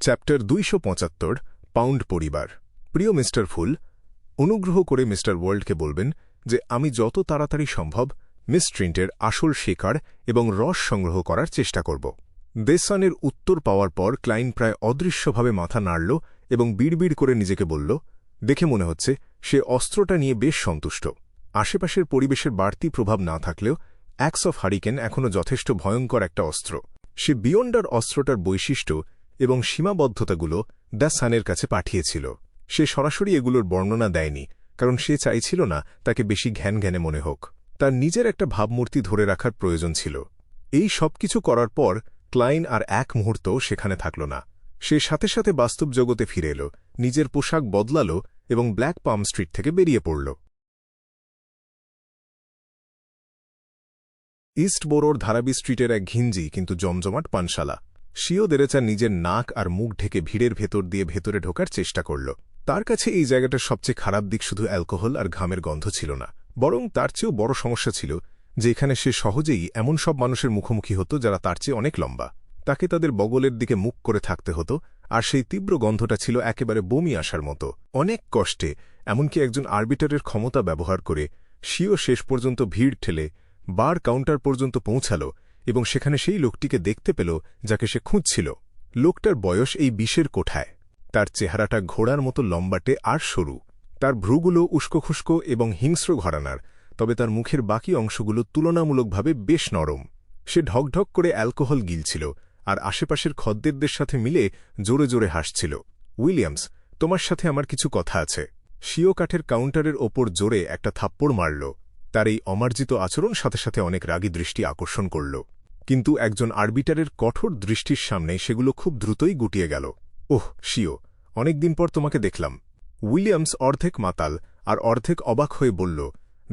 Chapter 275 pound পরিবার। প্রিয় mister ফুল, অনুগ্রহ করে মিস্টার ওয়ার্ল্ডকে বলবেন যে আমি যত তাড়াতাড়ি সম্ভব মিস ট্রিন্টের আসল শিকার এবং রস সংগ্রহ করার চেষ্টা করব। দেসানের উত্তর পাওয়ার পর ক্লাইন প্রায় অদৃশ্যভাবে মাথা নাড়ল এবং বিড়বিড় করে নিজেকে বলল, দেখে মনে হচ্ছে সে অস্ত্রটা নিয়ে বেশ সন্তুষ্ট। আশেপাশের পরিবেশের বাড়তি প্রভাব না থাকলেও অ্যাক্স অফ হারিকেন এখনও যথেষ্ট ভয়ঙ্কর একটা অস্ত্র। সে বিয়ন্ডার অস্ত্রটার বৈশিষ্ট্য এবং সীমাবদ্ধতাগুলো দ্য সানের কাছে পাঠিয়েছিল। সে সরাসরি এগুলোর বর্ণনা দেয়নি, কারণ সে চাইছিল না তাকে বেশি ঘ্যানঘ্যানে মনে হোক। তার নিজের একটা ভাবমূর্তি ধরে রাখার প্রয়োজন ছিল। এই সবকিছু করার পর ক্লাইন আর এক মুহূর্তও সেখানে থাকল না। সে সাথে সাথে বাস্তব জগতে ফিরে এল, নিজের পোশাক বদলাল এবং ব্ল্যাক পাম স্ট্রিট থেকে বেরিয়ে পড়ল। ইস্ট বোরোর ধারাবি স্ট্রিটের এক ঘিঞ্জি কিন্তু জমজমাট পানশালা। শিও দেরেচা নিজের নাক আর মুখ ঢেকে ভিড়ের ভেতর দিয়ে ভেতরে ঢোকার চেষ্টা করল। তার কাছে এই জায়গাটার সবচেয়ে খারাপ দিক শুধু অ্যালকোহল আর ঘামের গন্ধ ছিল না, বরং তার চেয়েও বড় সমস্যা ছিল যে এখানে সে সহজেই এমন সব মানুষের মুখোমুখি হতো যারা তার চেয়ে অনেক লম্বা। তাকে তাদের বগলের দিকে মুখ করে থাকতে হতো, আর সেই তীব্র গন্ধটা ছিল একেবারে বমি আসার মতো। অনেক কষ্টে, এমনকি একজন আরবিটারের ক্ষমতা ব্যবহার করে, শিও শেষ পর্যন্ত ভিড় ঠেলে বার কাউন্টার পর্যন্ত পৌঁছাল এবং সেখানে সেই লোকটিকে দেখতে পেল যাকে সে খুঁজছিল। লোকটার বয়স এই 20-এর কোঠায়। তার চেহারাটা ঘোড়ার মতো লম্বাটে আর সরু। তার ভ্রুগুলো উস্কোখুস্কো এবং হিংস্র ঘরানার, তবে তার মুখের বাকি অংশগুলো তুলনামূলকভাবে বেশ নরম। সে ঢকঢক করে অ্যালকোহল গিলছিল আর আশেপাশের খদ্দেরদের সাথে মিলে জোরে জোরে হাসছিল। উইলিয়ামস, তোমার সাথে আমার কিছু কথা আছে। শিও কাঠের কাউন্টারের ওপর জোরে একটা থাপ্পড় মারল। তার এই অমার্জিত আচরণ সাথে সাথে অনেক রাগী দৃষ্টি আকর্ষণ করল, কিন্তু একজন আরবিটারের কঠোর দৃষ্টির সামনে সেগুলো খুব দ্রুতই গুটিয়ে গেল। ওহ শিও, অনেকদিন পর তোমাকে দেখলাম। উইলিয়ামস অর্ধেক মাতাল আর অর্ধেক অবাক হয়ে বলল,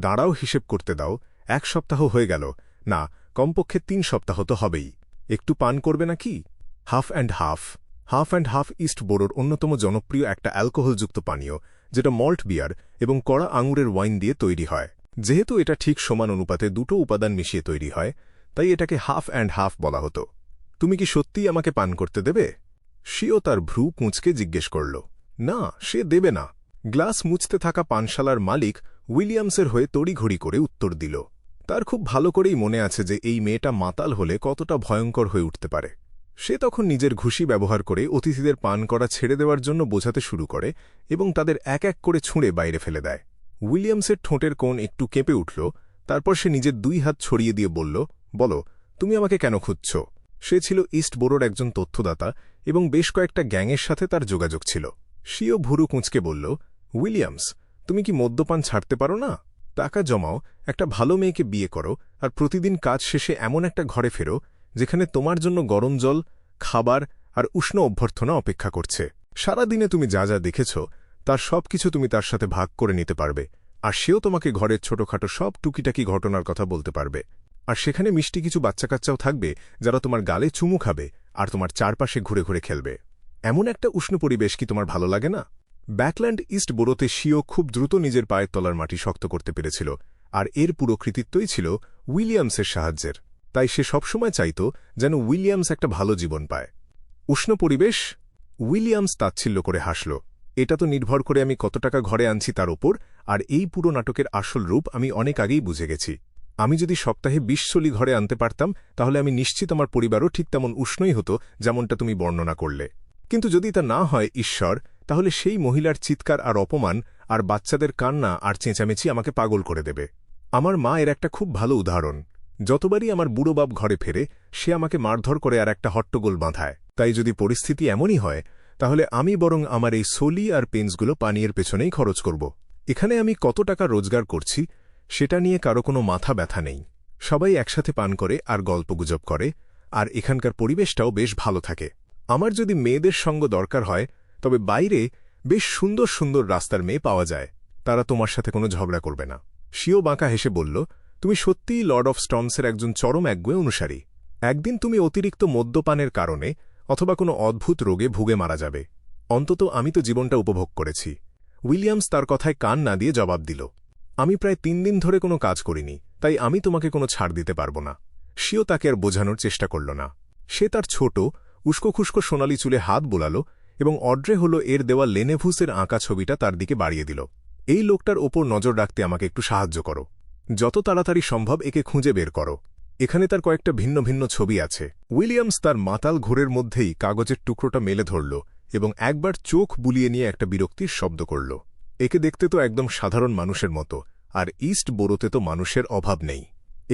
দাঁড়াও, হিসেব করতে দাও। 1 সপ্তাহ হয়ে গেল না, কমপক্ষে 3 সপ্তাহ তো হবেই। একটু পান করবে নাকি? হাফ অ্যান্ড হাফ ইস্ট বোরোর অন্যতম জনপ্রিয় একটা অ্যালকোহলযুক্ত পানীয়, যেটা মল্ট বিয়ার এবং কড়া আঙুরের ওয়াইন দিয়ে তৈরি হয়। যেহেতু এটা ঠিক সমান অনুপাতে দুটো উপাদান মিশিয়ে তৈরি হয়, তাই এটাকে হাফ অ্যান্ড হাফ বলা হতো। তুমি কি সত্যিই আমাকে পান করতে দেবে? শিও তার ভ্রু কুঁচকে জিজ্ঞেস করল। না, সে দেবে না। গ্লাস মুছতে থাকা পানশালার মালিক উইলিয়ামসের হয়ে তড়িঘড়ি করে উত্তর দিল। তার খুব ভালো করেই মনে আছে যে এই মেয়েটা মাতাল হলে কতটা ভয়ঙ্কর হয়ে উঠতে পারে। সে তখন নিজের ঘুষি ব্যবহার করে অতিথিদের পান করা ছেড়ে দেওয়ার জন্য বোঝাতে শুরু করে এবং তাদের এক এক করে ছুঁড়ে বাইরে ফেলে দেয়। উইলিয়ামসের ঠোঁটের কোণ একটু কেঁপে উঠল। তারপর সে নিজের 2 হাত ছড়িয়ে দিয়ে বলল, বলো, তুমি আমাকে কেন খুঁজছ? সে ছিল ইস্ট বোরোর একজন তথ্যদাতা এবং বেশ কয়েকটা গ্যাংয়ের সাথে তার যোগাযোগ ছিল। শিও ভুরু কুঁচকে বলল, উইলিয়ামস, তুমি কি মদ্যপান ছাড়তে পারো না? টাকা জমাও, একটা ভালো মেয়েকে বিয়ে করো, আর প্রতিদিন কাজ শেষে এমন একটা ঘরে ফেরো যেখানে তোমার জন্য গরম জল, খাবার আর উষ্ণ অভ্যর্থনা অপেক্ষা করছে। সারাদিনে তুমি যা যা দেখেছ তার সব কিছু তুমি তার সাথে ভাগ করে নিতে পারবে, আর সেও তোমাকে ঘরের ছোটখাটো সব টুকিটাকি ঘটনার কথা বলতে পারবে। আর সেখানে মিষ্টি কিছু বাচ্চাকাচ্চাও থাকবে যারা তোমার গালে চুমু খাবে আর তোমার চারপাশে ঘুরে ঘুরে খেলবে। এমন একটা উষ্ণ পরিবেশ কি তোমার ভালো লাগে না? ব্যাকল্যান্ড ইস্ট বোরোতে শিও খুব দ্রুত নিজের পায়ের তলার মাটি শক্ত করতে পেরেছিল, আর এর পুরো কৃতিত্বই ছিল উইলিয়ামসের সাহায্যের। তাই সে সবসময় চাইত যেন উইলিয়ামস একটা ভালো জীবন পায়। উষ্ণ পরিবেশ? উইলিয়ামস তাচ্ছিল্য করে হাসল। এটা তো নির্ভর করে আমি কত টাকা ঘরে আনছি তার ওপর, আর এই পুরো নাটকের আসল রূপ আমি অনেক আগেই বুঝে গেছি। আমি যদি সপ্তাহে 20 সলি ঘরে আনতে পারতাম, তাহলে আমি নিশ্চিত আমার পরিবারও ঠিক তেমন উষ্ণই হতো যেমনটা তুমি বর্ণনা করলে। কিন্তু যদি তা না হয় ঈশ্বর, তাহলে সেই মহিলার চিৎকার আর অপমান আর বাচ্চাদের কান্না আর চেঁচামেচি আমাকে পাগল করে দেবে। আমার মা এর একটা খুব ভালো উদাহরণ। যতবারই আমার বুড়ো বাপ ঘরে ফেরে, সে আমাকে মারধর করে আর একটা হট্টগোল বাঁধায়। তাই যদি পরিস্থিতি এমনই হয়, তাহলে আমি বরং আমার এই সলি আর পেন্সগুলো পানীয়ের পেছনেই খরচ করব। এখানে আমি কত টাকা রোজগার করছি সেটা নিয়ে কারো কোনো মাথা ব্যথা নেই। সবাই একসাথে পান করে আর গল্পগুজব করে, আর এখানকার পরিবেশটাও বেশ ভালো থাকে। আমার যদি মেয়েদের সঙ্গ দরকার হয়, তবে বাইরে বেশ সুন্দর সুন্দর রাস্তার মেয়ে পাওয়া যায়। তারা তোমার সাথে কোনো ঝগড়া করবে না। শিও বাঁকা হেসে বলল, তুমি সত্যিই লর্ড অফ স্টর্মসের একজন চরম একগুঁয়ে অনুসারী। একদিন তুমি অতিরিক্ত মদ্যপানের কারণে অথবা কোনো অদ্ভুত রোগে ভুগে মারা যাবে। অন্তত আমি তো জীবনটা উপভোগ করেছি। উইলিয়ামস তার কথায় কান না দিয়ে জবাব দিল, আমি প্রায় 3 দিন ধরে কোনো কাজ করিনি, তাই আমি তোমাকে কোনো ছাড় দিতে পারব না। শিও তাকে আর বোঝানোর চেষ্টা করল না। সে তার ছোট উস্কো খুস্কো সোনালি চুলে হাত বোলাল এবং অড্রে হল এর দেওয়া লেনেভুসের আঁকা ছবিটা তার দিকে বাড়িয়ে দিল। এই লোকটার ওপর নজর রাখতে আমাকে একটু সাহায্য করো। যত তাড়াতাড়ি সম্ভব একে খুঁজে বের করো। এখানে তার কয়েকটা ভিন্ন ভিন্ন ছবি আছে। উইলিয়ামস তার মাতাল ঘোরের মধ্যেই কাগজের টুকরোটা মেলে ধরল এবং একবার চোখ বুলিয়ে নিয়ে একটা বিরক্তির শব্দ করল। একে দেখতে তো একদম সাধারণ মানুষের মতো, আর ইস্ট বোরোতে তো মানুষের অভাব নেই।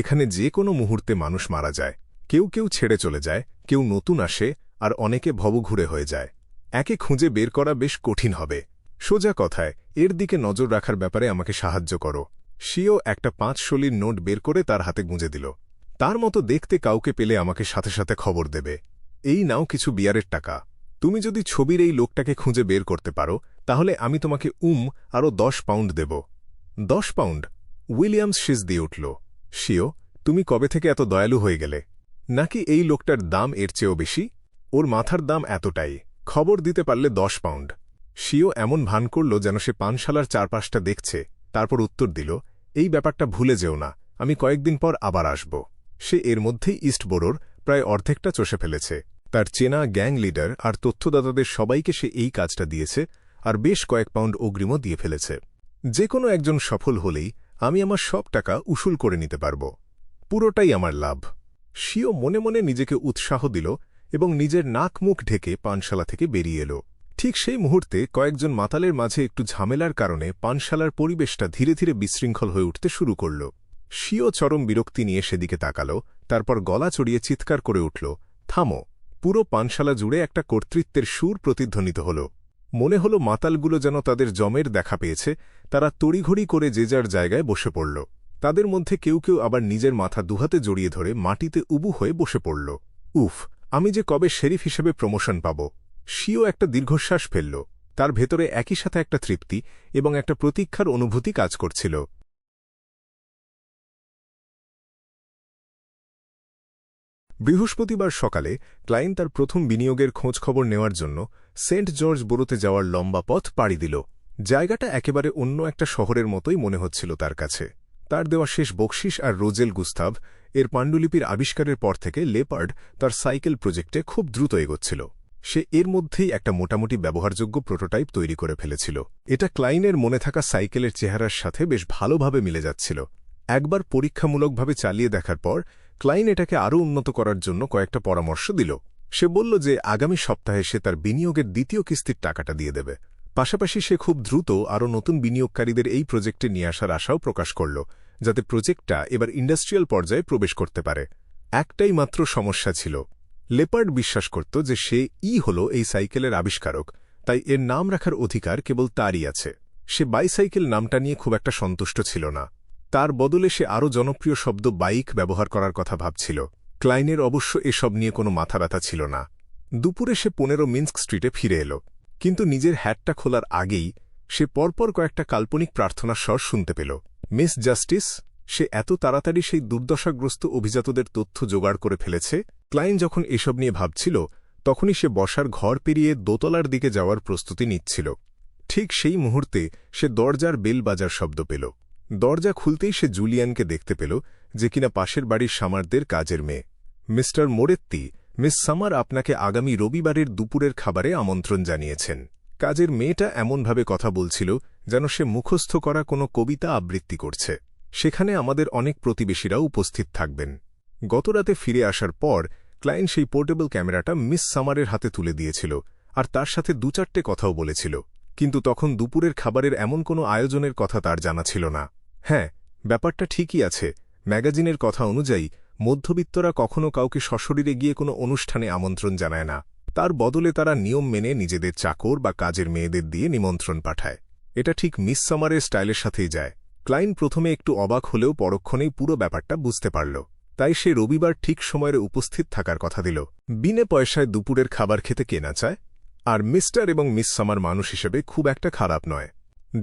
এখানে যে কোনো মুহূর্তে মানুষ মারা যায়, কেউ কেউ ছেড়ে চলে যায়, কেউ নতুন আসে, আর অনেকে ভবঘুরে হয়ে যায়। একে খুঁজে বের করা বেশ কঠিন হবে। সোজা কথায় এর দিকে নজর রাখার ব্যাপারে আমাকে সাহায্য করো। সিও একটা 5 শলির নোট বের করে তার হাতে গুঁজে দিল। তার মতো দেখতে কাউকে পেলে আমাকে সাথে সাথে খবর দেবে। এই নাও কিছু বিয়ারের টাকা। তুমি যদি ছবির এই লোকটাকে খুঁজে বের করতে পারো তাহলে আমি তোমাকে আরও 10 পাউন্ড দেব। 10 পাউন্ড? উইলিয়ামস শিস দিয়ে উঠল। সিও, তুমি কবে থেকে এত দয়ালু হয়ে গেলে? নাকি এই লোকটার দাম এর চেয়েও বেশি? ওর মাথার দাম এতটাই, খবর দিতে পারলে 10 পাউন্ড। সিও এমন ভান করল যেন সে পানশালার চারপাশটা দেখছে, তারপর উত্তর দিল, এই ব্যাপারটা ভুলে যেও না, আমি কয়েকদিন পর আবার আসব। সে এর মধ্যেই ইস্টবোরোর প্রায় অর্ধেকটা চষে ফেলেছে। তার চেনা গ্যাং লিডার আর তথ্যদাতাদের সবাইকে সে এই কাজটা দিয়েছে, আর বেশ কয়েক পাউন্ড অগ্রিমও দিয়ে ফেলেছে। যে কোনো একজন সফল হলেই আমি আমার সব টাকা উসুল করে নিতে পারব। পুরোটাই আমার লাভ। সিও মনে মনে নিজেকে উৎসাহ দিল এবং নিজের নাক মুখ ঢেকে পানশালা থেকে বেরিয়ে এল। ঠিক সেই মুহূর্তে কয়েকজন মাতালের মাঝে একটু ঝামেলার কারণে পানশালার পরিবেশটা ধীরে ধীরে বিশৃঙ্খল হয়ে উঠতে শুরু করল। সিও চরম বিরক্তি নিয়ে সেদিকে তাকাল, তারপর গলা চড়িয়ে চিৎকার করে উঠল, থামো! পুরো পানশালা জুড়ে একটা কর্তৃত্বের সুর প্রতিধ্বনিত হল। মনে হল মাতালগুলো যেন তাদের জমের দেখা পেয়েছে। তারা তড়িঘড়ি করে যে যার জায়গায় বসে পড়ল। তাদের মধ্যে কেউ কেউ আবার নিজের মাথা দুহাতে জড়িয়ে ধরে মাটিতে উবু হয়ে বসে পড়ল। উফ, আমি যে কবে শেরিফ হিসেবে প্রমোশন পাব! সিও একটা দীর্ঘশ্বাস ফেলল। তার ভেতরে একই সাথে একটা তৃপ্তি এবং একটা প্রতীক্ষার অনুভূতি কাজ করছিল। বৃহস্পতিবার সকালে ক্লায়েন্ট তার প্রথম বিনিয়োগের খোঁজখবর নেওয়ার জন্য সেন্ট জর্জ বোরোতে যাওয়ার লম্বা পথ পাড়ি দিল। জায়গাটা একেবারে অন্য একটা শহরের মতোই মনে হচ্ছিল তার কাছে। তার দেওয়া শেষ বকশিস আর রোজেল গুস্তাভ এর পাণ্ডুলিপির আবিষ্কারের পর থেকে লেপার্ড তার সাইকেল প্রজেক্টে খুব দ্রুত এগোচ্ছিল। সে এর মধ্যেই একটা মোটামুটি ব্যবহারযোগ্য প্রোটোটাইপ তৈরি করে ফেলেছিল। এটা ক্লাইনের মনে থাকা সাইকেলের চেহারার সাথে বেশ ভালোভাবে মিলে যাচ্ছিল। একবার পরীক্ষামূলকভাবে চালিয়ে দেখার পর ক্লাইন এটাকে আরও উন্নত করার জন্য কয়েকটা পরামর্শ দিল। সে বলল যে আগামী সপ্তাহে সে তার বিনিয়োগের দ্বিতীয় কিস্তির টাকাটা দিয়ে দেবে। পাশাপাশি সে খুব দ্রুত আরও নতুন বিনিয়োগকারীদের এই প্রজেক্টে নিয়ে আসার আশাও প্রকাশ করল, যাতে প্রজেক্টটা এবার ইন্ডাস্ট্রিয়াল পর্যায়ে প্রবেশ করতে পারে। একটাই মাত্র সমস্যা ছিল। লেপার্ড বিশ্বাস করত যে সে হল এই সাইকেলের আবিষ্কারক, তাই এর নাম রাখার অধিকার কেবল তারই আছে। সে বাইসাইকেল নামটা নিয়ে খুব একটা সন্তুষ্ট ছিল না। তার বদলে সে আরও জনপ্রিয় শব্দ বাইক ব্যবহার করার কথা ভাবছিল। ক্লাইনের অবশ্য এসব নিয়ে কোনো মাথা ব্যথা ছিল না। দুপুরে সে 15 মিন্স্ক স্ট্রিটে ফিরে এল, কিন্তু নিজের হ্যাটটা খোলার আগেই সে পরপর কয়েকটা কাল্পনিক প্রার্থনার স্বর শুনতে পেল। Miss justice! সে এত তাড়াতাড়ি সেই দুর্দশাগ্রস্ত অভিজাতদের তথ্য জোগাড় করে ফেলেছে। ক্লাইন যখন এসব নিয়ে ভাবছিল তখনই সে বসার ঘর পেরিয়ে দোতলার দিকে যাওয়ার প্রস্তুতি নিচ্ছিল। ঠিক সেই মুহূর্তে সে দরজার বেল বাজার শব্দ পেল। দরজা খুলতেই সে জুলিয়ানকে দেখতে পেল, যে কিনা পাশের বাড়ির সামারদের কাজের মেয়ে। মিস্টার মোরেত্তি, মিস সামার আপনাকে আগামী রবিবারের দুপুরের খাবারে আমন্ত্রণ জানিয়েছেন। কাজের মেয়েটা এমনভাবে কথা বলছিল যেন সে মুখস্থ করা কোনো কবিতা আবৃত্তি করছে। সেখানে আমাদের অনেক প্রতিবেশীরাও উপস্থিত থাকবেন। গতরাতে ফিরে আসার পর ক্লাইন সেই পোর্টেবল ক্যামেরাটা মিস সামারের হাতে তুলে দিয়েছিল আর তার সাথে 2-4টে কথাও বলেছিল, কিন্তু তখন দুপুরের খাবারের এমন কোনো আয়োজনের কথা তার জানা ছিল না। হ্যাঁ, ব্যাপারটা ঠিকই আছে। ম্যাগাজিনের কথা অনুযায়ী মধ্যবিত্তরা কখনো কাউকে সশরীরে গিয়ে কোনো অনুষ্ঠানে আমন্ত্রণ জানায় না। তার বদলে তারা নিয়ম মেনে নিজেদের চাকর বা কাজের মেয়েদের দিয়ে নিমন্ত্রণ পাঠায়। এটা ঠিক মিস সামারের স্টাইলের সাথেই যায়। ক্লাইন প্রথমে একটু অবাক হলেও পরক্ষণেই পুরো ব্যাপারটা বুঝতে পারল। তাই সে রবিবার ঠিক সময়ে উপস্থিত থাকার কথা দিল। বিনে পয়সায় দুপুরের খাবার খেতে কে না চায়? আর মিস্টার এবং মিস সামার মানুষ হিসেবে খুব একটা খারাপ নয়।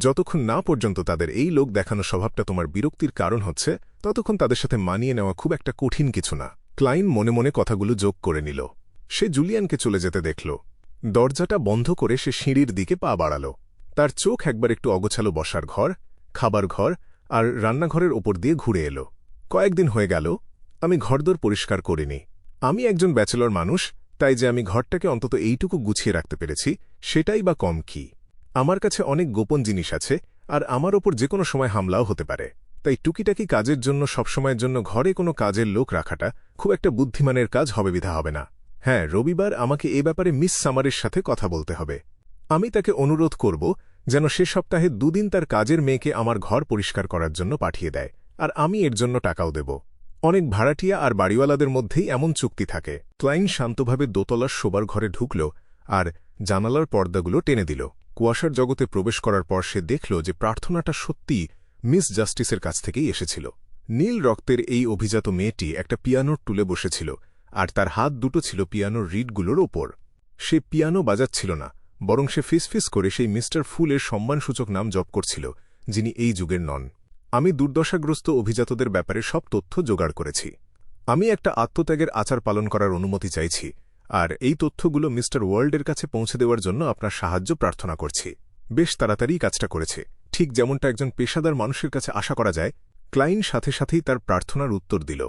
যতক্ষণ না পর্যন্ত তাদের এই লোক দেখানো স্বভাবটা তোমার বিরক্তির কারণ হচ্ছে, ততক্ষণ তাদের সাথে মানিয়ে নেওয়া খুব একটা কঠিন কিছু না। ক্লাইন মনে মনে কথাগুলো যোগ করে নিল। সে জুলিয়ানকে চলে যেতে দেখল। দরজাটা বন্ধ করে সে সিঁড়ির দিকে পা বাড়াল। তার চোখ একবার একটু অগোছালো বসার ঘর, খাবার ঘর আর রান্নাঘরের ওপর দিয়ে ঘুরে এলো। কয়েকদিন হয়ে গেল আমি ঘরদোর পরিষ্কার করিনি। আমি একজন ব্যাচেলর মানুষ, তাই যে আমি ঘরটাকে অন্তত এইটুকু গুছিয়ে রাখতে পেরেছি সেটাই বা কম কি। আমার কাছে অনেক গোপন জিনিস আছে, আর আমার ওপর যে কোনো সময় হামলাও হতে পারে। তাই টুকিটাকি কাজের জন্য সবসময়ের জন্য ঘরে কোনো কাজের লোক রাখাটা খুব একটা বুদ্ধিমানের কাজ হবে বিধা হবে না। হ্যাঁ, রবিবার আমাকে এ ব্যাপারে মিস সামারের সাথে কথা বলতে হবে। আমি তাকে অনুরোধ করব যেন সে সপ্তাহে 2 দিন তার কাজের মেয়েকে আমার ঘর পরিষ্কার করার জন্য পাঠিয়ে দেয়, আর আমি এর জন্য টাকাও দেব। অনেক ভাড়াটিয়া আর বাড়িওয়ালাদের মধ্যেই এমন চুক্তি থাকে। ক্লাইন শান্তভাবে দোতলার শোবার ঘরে ঢুকল আর জানালার পর্দাগুলো টেনে দিল। কুয়াশার জগতে প্রবেশ করার পর সে দেখল যে প্রার্থনাটা সত্যিই মিস জাস্টিসের কাছ থেকেই এসেছিল। নীল রক্তের এই অভিজাত মেয়েটি একটা পিয়ানোর টুলে বসেছিল, আর তার হাত দুটো ছিল পিয়ানোর রিডগুলোর ওপর। সে পিয়ানো বাজাচ্ছিল না, বরং সে ফিসফিস করে সেই মিস্টার ফুলের সম্মানসূচক নাম জপ করছিল, যিনি এই যুগের নন। আমি দুর্দশাগ্রস্ত অভিজাতদের ব্যাপারে সব তথ্য জোগাড় করেছি। আমি একটা আত্মত্যাগের আচার পালন করার অনুমতি চাইছি, আর এই তথ্যগুলো মিস্টার ওয়ার্ল্ডের কাছে পৌঁছে দেওয়ার জন্য আপনার সাহায্য প্রার্থনা করছি। বেশ তাড়াতাড়ি কাজটা করেছে, ঠিক যেমনটা একজন পেশাদার মানুষের কাছে আশা করা যায়। ক্লাইন সাথে সাথেই তার প্রার্থনার উত্তর দিল।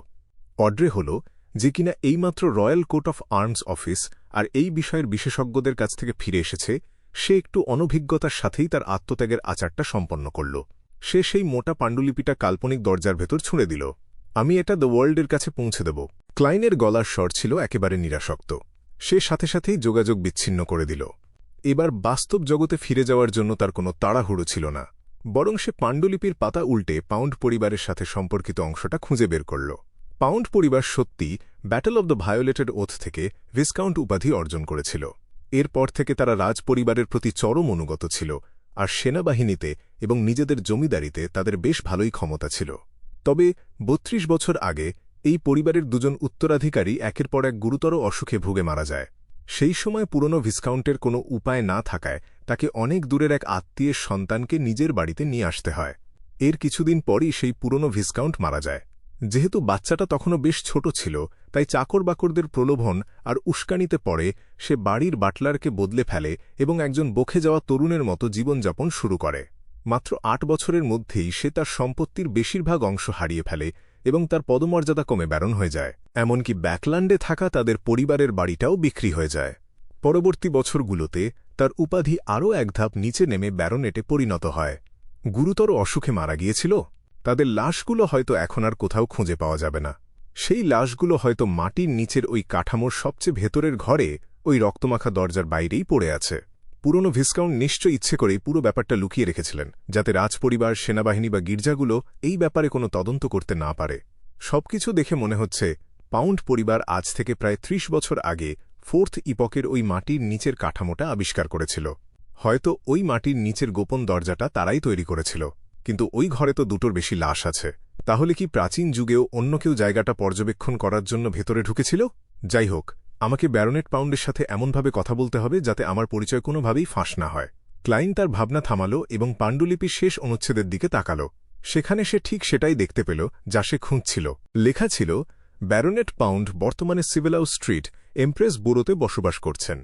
অড্রে হল যে কিনা এইমাত্র royal court of arms office আর এই বিষয়ের বিশেষজ্ঞদের কাছ থেকে ফিরে এসেছে। সে একটু অনভিজ্ঞতার সাথেই তার আত্মত্যাগের আচারটা সম্পন্ন করল। সে সেই মোটা পাণ্ডুলিপিটা কাল্পনিক দরজার ভেতর ছুঁড়ে দিল। আমি এটা দ্য ওয়ার্ল্ডের কাছে পৌঁছে দেব। ক্লাইনের গলার স্বর ছিল একেবারে নিরাসক্ত। সে সাথে সাথেই যোগাযোগ বিচ্ছিন্ন করে দিল। এবার বাস্তব জগতে ফিরে যাওয়ার জন্য তার কোনো তাড়াহুড়ো ছিল না, বরং সে পাণ্ডুলিপির পাতা উল্টে পাউন্ড পরিবারের সাথে সম্পর্কিত অংশটা খুঁজে বের করল। পাউন্ড পরিবার সত্যি battle of the violated oath থেকে ভিসকাউন্ট উপাধি অর্জন করেছিল। এরপর থেকে তারা রাজ পরিবারের প্রতি চরম অনুগত ছিল, আর সেনাবাহিনীতে এবং নিজেদের জমিদারিতে তাদের বেশ ভালোই ক্ষমতা ছিল। তবে 32 বছর আগে এই পরিবারের 2 জন উত্তরাধিকারী একের পর এক গুরুতর অসুখে ভুগে মারা যায়। সেই সময় পুরনো ভিসকাউন্টের কোনো উপায় না থাকায় তাকে অনেক দূরের এক আত্মীয়ের সন্তানকে নিজের বাড়িতে নিয়ে আসতে হয়। এর কিছুদিন পরই সেই পুরনো ভিসকাউন্ট মারা যায়। যেহেতু বাচ্চাটা তখনও বেশ ছোট ছিল, তাই চাকর বাকরদের প্রলোভন আর উস্কানিতে পড়ে সে বাড়ির বাটলারকে বদলে ফেলে এবং একজন বকে যাওয়া তরুণের মতো জীবনযাপন শুরু করে। মাত্র 8 বছরের মধ্যেই সে তার সম্পত্তির বেশিরভাগ অংশ হারিয়ে ফেলে এবং তার পদমর্যাদা কমে ব্যারন হয়ে যায়। এমনকি ব্যাকল্যান্ডে থাকা তাদের পরিবারের বাড়িটাও বিক্রি হয়ে যায়। পরবর্তী বছরগুলোতে তার উপাধি আরও এক ধাপ নিচে নেমে ব্যারনেটে পরিণত হয়। গুরুতর অসুখে মারা গিয়েছিল। তাদের লাশগুলো হয়তো এখন আর কোথাও খুঁজে পাওয়া যাবে না। সেই লাশগুলো হয়তো মাটির নিচের ওই কাঠামোর সবচেয়ে ভেতরের ঘরে ওই রক্তমাখা দরজার বাইরেই পড়ে আছে। পুরনো ভিসকাউন্ট নিশ্চয় ইচ্ছে করেই পুরো ব্যাপারটা লুকিয়ে রেখেছিলেন, যাতে রাজপরিবার, সেনাবাহিনী বা গির্জাগুলো এই ব্যাপারে কোনো তদন্ত করতে না পারে। সবকিছু দেখে মনে হচ্ছে পাউন্ড পরিবার আজ থেকে প্রায় 30 বছর আগে 4th ইপকের ওই মাটির নিচের কাঠামোটা আবিষ্কার করেছিল। হয়তো ওই মাটির নিচের গোপন দরজাটা তারাই তৈরি করেছিল। কিন্তু ওই ঘরে তো 2টোর বেশি লাশ আছে। তাহলে কি প্রাচীন যুগেও অন্য কেউ জায়গাটা পর্যবেক্ষণ করার জন্য ভেতরে ঢুকেছিল? যাই হোক, আমাকে ব্যারনেট পাউন্ডের সাথে এমনভাবে কথা বলতে হবে যাতে আমার পরিচয় কোনোভাবেই ফাঁস না হয়। ক্লাইন তার ভাবনা থামাল এবং পাণ্ডুলিপির শেষ অনুচ্ছেদের দিকে তাকাল। সেখানে সে ঠিক সেটাই দেখতে পেল যা সে খুঁজছিল। লেখা ছিল, ব্যারনেট পাউন্ড বর্তমানে সিভিলাউ স্ট্রিট, এমপ্রেস ব্যুরোতে বসবাস করছেন।